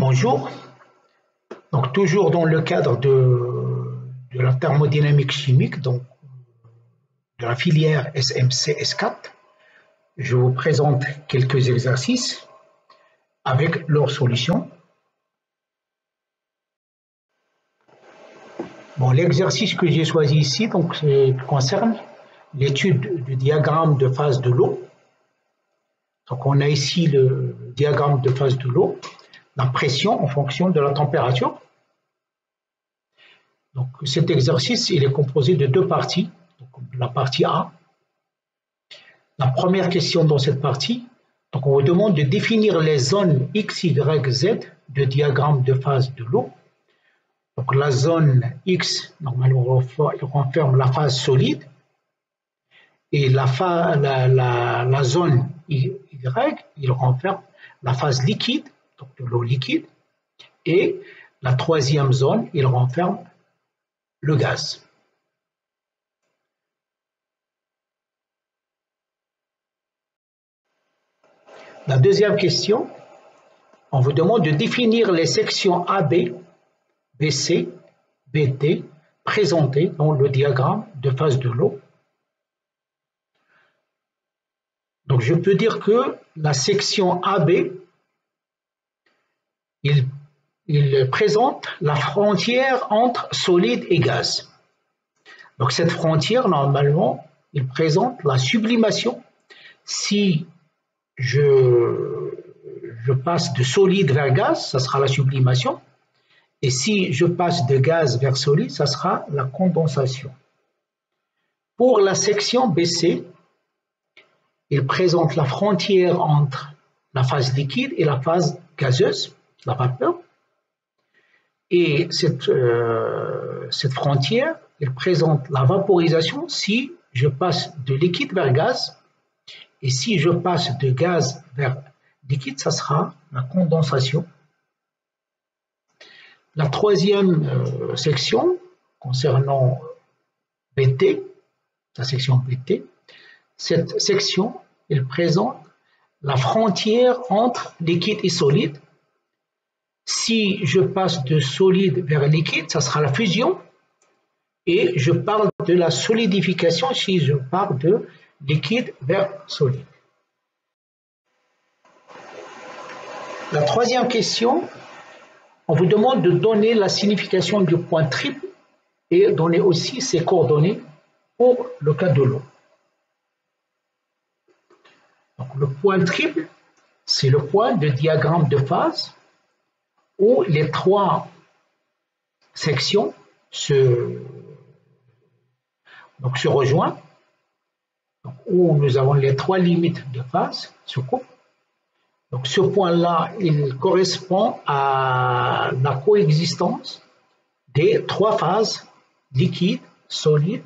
Bonjour. Donc, toujours dans le cadre de la thermodynamique chimique, donc de la filière SMC S4, je vous présente quelques exercices avec leurs solutions. Bon, l'exercice que j'ai choisi ici donc, concerne l'étude du diagramme de phase de l'eau. Donc, on a ici le diagramme de phase de l'eau, la pression en fonction de la température. Donc, cet exercice il est composé de deux parties. Donc, la partie A. La première question dans cette partie, donc on vous demande de définir les zones X, Y, Z de diagramme de phase de l'eau. Donc, la zone X, normalement, il renferme la phase solide. Et la zone Y, il renferme la phase liquide, donc de l'eau liquide. Et la troisième zone, il renferme le gaz. La deuxième question, on vous demande de définir les sections AB, BC, BD présentées dans le diagramme de phase de l'eau. Donc, je peux dire que la section AB, il présente la frontière entre solide et gaz. Donc, cette frontière, normalement, il présente la sublimation. Si je passe de solide vers gaz, ça sera la sublimation. Et si je passe de gaz vers solide, ça sera la condensation. Pour la section BC, il présente la frontière entre la phase liquide et la phase gazeuse, la vapeur. Et cette frontière, elle présente la vaporisation si je passe de liquide vers gaz. Et si je passe de gaz vers liquide, ça sera la condensation. La troisième section, concernant BT, la section BT, cette section, elle présente la frontière entre liquide et solide. Si je passe de solide vers liquide, ça sera la fusion. Et je parle de la solidification si je parle de liquide vers solide. La troisième question, on vous demande de donner la signification du point triple et donner aussi ses coordonnées pour le cas de l'eau. Donc, le point triple, c'est le point de diagramme de phase où les trois sections se rejoignent, donc, où nous avons les trois limites de phase se coupent. Donc, ce point-là, il correspond à la coexistence des trois phases liquide, solide,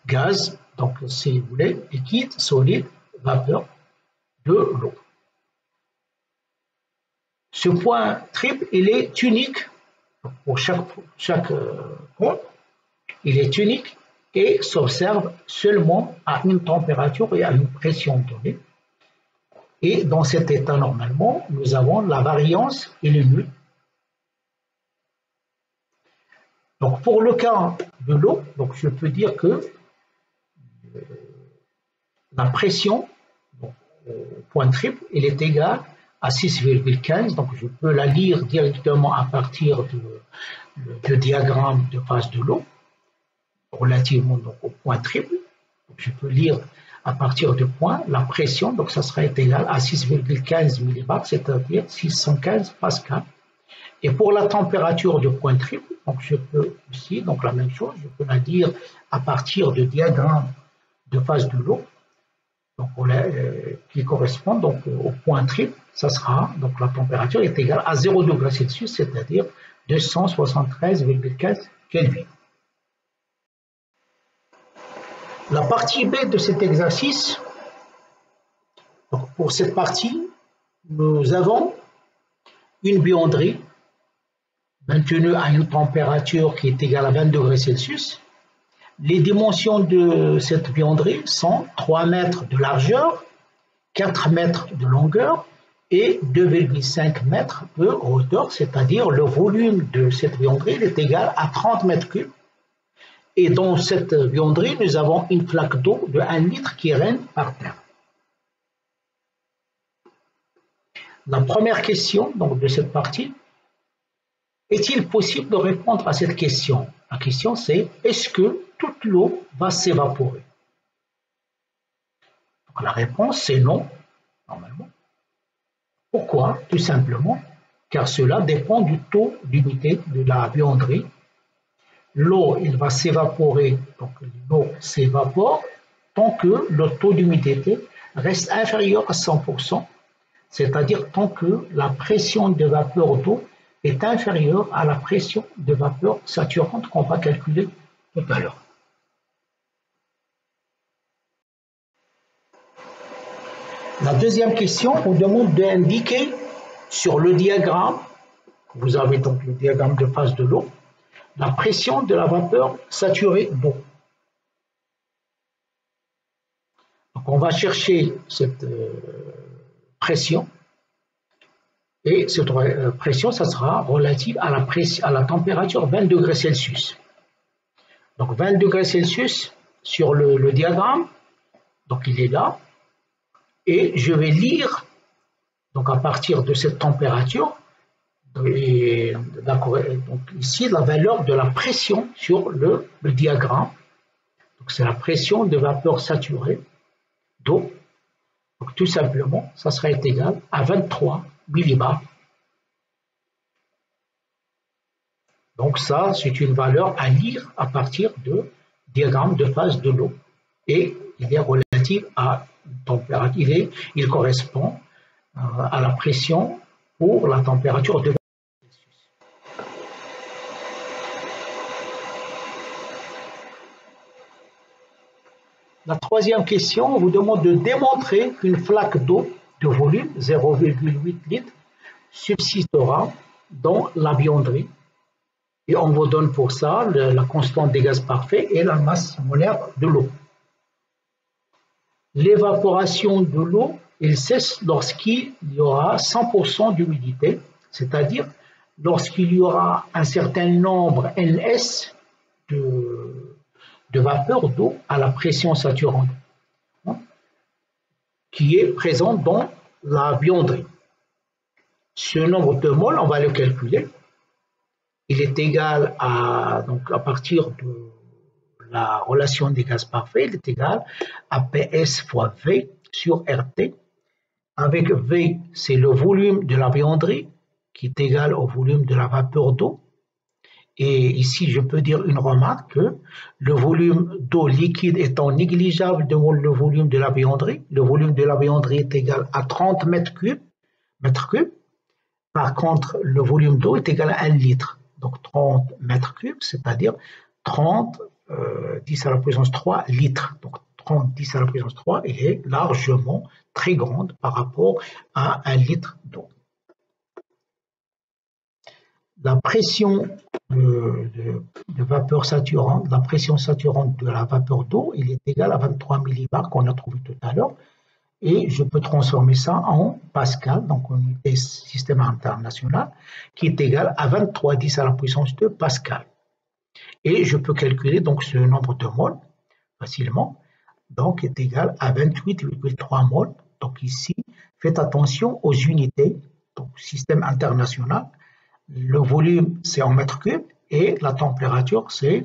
gaz. Donc, si vous voulez, liquide, solide, vapeur de l'eau. Ce point triple, il est unique pour chaque point. Il est unique et s'observe seulement à une température et à une pression donnée. Et dans cet état, normalement, nous avons la variance et le nul. Donc, pour le cas de l'eau, donc je peux dire que la pression au point triple, elle est égale à 6,15. Donc, je peux la lire directement à partir du diagramme de phase de l'eau, relativement donc, au point triple. Donc, je peux lire à partir du point la pression, donc ça serait égal à 6,15 millibars, c'est-à-dire 615 pascal. Et pour la température du point triple, donc je peux aussi, donc la même chose, je peux la dire à partir du diagramme de phase de l'eau, donc qui correspond donc au point triple, ça sera, donc la température est égale à 0 degré Celsius, c'est-à-dire 273,15 Kelvin. La partie B de cet exercice, donc pour cette partie, nous avons une buanderie maintenue à une température qui est égale à 20 degrés Celsius. Les dimensions de cette buanderie sont 3 mètres de largeur, 4 mètres de longueur et 2,5 mètres de hauteur, c'est-à-dire le volume de cette buanderie est égal à 30 mètres cubes. Et dans cette buanderie, nous avons une flaque d'eau de 1 litre qui règne par terre. La première question donc, de cette partie, est-il possible de répondre à cette question? La question c'est, est-ce que toute l'eau va s'évaporer? La réponse c'est non, normalement. Pourquoi? Tout simplement, car cela dépend du taux d'humidité de la buanderie. L'eau, il va s'évaporer, donc l'eau s'évapore tant que le taux d'humidité reste inférieur à 100%, c'est-à-dire tant que la pression de vapeur d'eau est inférieure à la pression de vapeur saturante qu'on va calculer tout à l'heure. La deuxième question, on demande d'indiquer sur le diagramme, vous avez donc le diagramme de phase de l'eau, la pression de la vapeur saturée d'eau. Donc on va chercher cette pression, et cette pression, ça sera relative à la température 20 degrés Celsius. Donc 20 degrés Celsius sur le diagramme, donc il est là, et je vais lire, donc à partir de cette température, donc ici la valeur de la pression sur le diagramme. Donc c'est la pression de vapeur saturée d'eau. Donc tout simplement, ça sera égal à 23 millibars. Donc ça, c'est une valeur à lire à partir du diagramme de phase de l'eau. Et il est relatif à une température, il correspond à la pression pour la température de La troisième question, on vous demande de démontrer qu'une flaque d'eau de volume 0,8 litres subsistera dans la buanderie. Et on vous donne pour ça la constante des gaz parfaits et la masse molaire de l'eau. L'évaporation de l'eau, elle cesse lorsqu'il y aura 100% d'humidité, c'est-à-dire lorsqu'il y aura un certain nombre NS de vapeur d'eau à la pression saturante qui est présent dans la buanderie. Ce nombre de moles, on va le calculer. Il est égal à, donc à partir de la relation des gaz parfaits, il est égal à PS fois V sur RT. Avec V, c'est le volume de la buanderie qui est égal au volume de la vapeur d'eau. Et ici, je peux dire une remarque que le volume d'eau liquide étant négligeable devant le volume de la buanderie, le volume de la buanderie est égal à 30 mètres cubes. Par contre, le volume d'eau est égal à 1 litre. Donc 30 mètres cubes, c'est-à-dire 30 10 à la puissance 3 litres. Donc 30 10 à la puissance 3 est largement très grande par rapport à 1 litre d'eau. La pression de vapeur saturante, la pression saturante de la vapeur d'eau, il est égal à 23 millibars qu'on a trouvé tout à l'heure. Et je peux transformer ça en Pascal, donc en unité système international, qui est égal à 23 10 à la puissance 2 Pascal. Et je peux calculer donc ce nombre de moles facilement, donc est égal à 28,3 moles. Donc ici, faites attention aux unités, donc système international. Le volume, c'est en mètres cubes et la température, c'est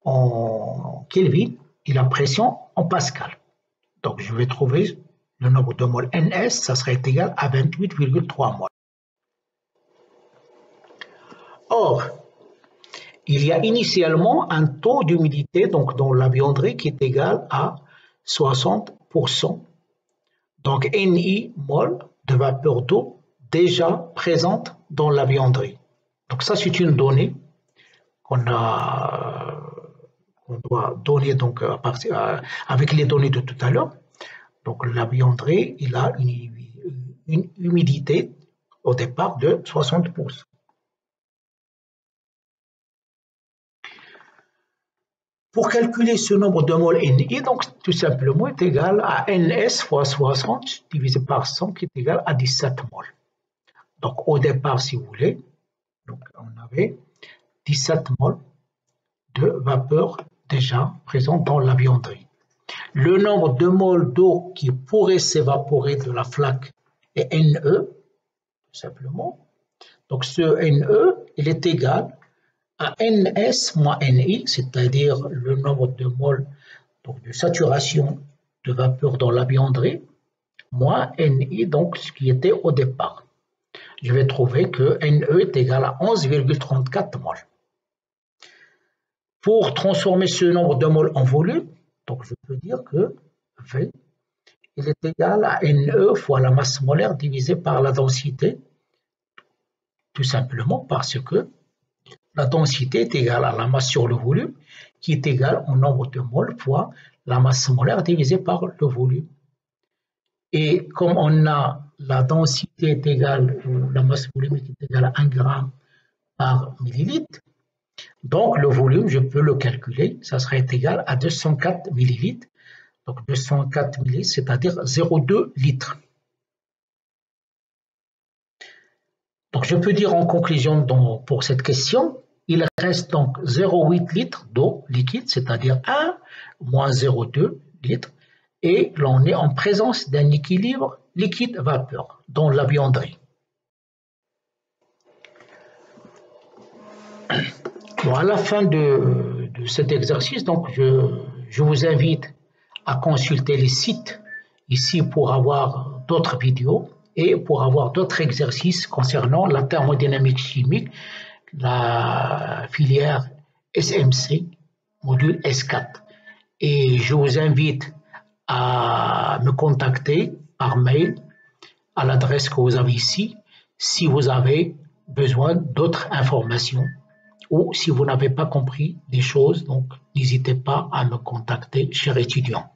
en Kelvin et la pression en Pascal. Donc je vais trouver le nombre de moles NS, ça serait égal à 28,3 moles. Or, il y a initialement un taux d'humidité donc dans la buanderie qui est égal à 60%. Donc Ni mol de vapeur d'eau déjà présente dans la buanderie. Donc ça c'est une donnée qu'on doit donner donc avec les données de tout à l'heure. Donc la buanderie, il a une humidité au départ de 60%. Pour calculer ce nombre de moles Ni, donc tout simplement est égal à Ns fois 60 divisé par 100 qui est égal à 17 moles. Donc au départ, si vous voulez, donc, on avait 17 moles de vapeur déjà présents dans la buanderie. Le nombre de moles d'eau qui pourrait s'évaporer de la flaque est Ne, tout simplement. Donc ce Ne, il est égal à Ns moins Ni, c'est-à-dire le nombre de moles donc de saturation de vapeur dans la buanderie, moins Ni, donc ce qui était au départ. Je vais trouver que Ne est égal à 11,34 moles. Pour transformer ce nombre de moles en volume, donc je peux dire que V il est égal à Ne fois la masse molaire divisée par la densité, tout simplement parce que la densité est égale à la masse sur le volume, qui est égale au nombre de moles fois la masse molaire divisée par le volume. Et comme on a la densité est égale, ou la masse volumique est égale à 1 gramme par millilitre, donc le volume, je peux le calculer, ça serait égal à 204 millilitres. Donc 204 millilitres, c'est-à-dire 0,2 litres. Donc je peux dire en conclusion pour cette question, il reste donc 0,8 litres d'eau liquide, c'est-à-dire 1 moins 0,2 litres, et l'on est en présence d'un équilibre liquide-vapeur dans la buanderie. Bon, à la fin de cet exercice, donc je vous invite à consulter les sites ici pour avoir d'autres vidéos et pour avoir d'autres exercices concernant la thermodynamique chimique, la filière SMC, module S4. Et je vous invite à me contacter par mail à l'adresse que vous avez ici si vous avez besoin d'autres informations ou si vous n'avez pas compris des choses, donc n'hésitez pas à me contacter, cher étudiant.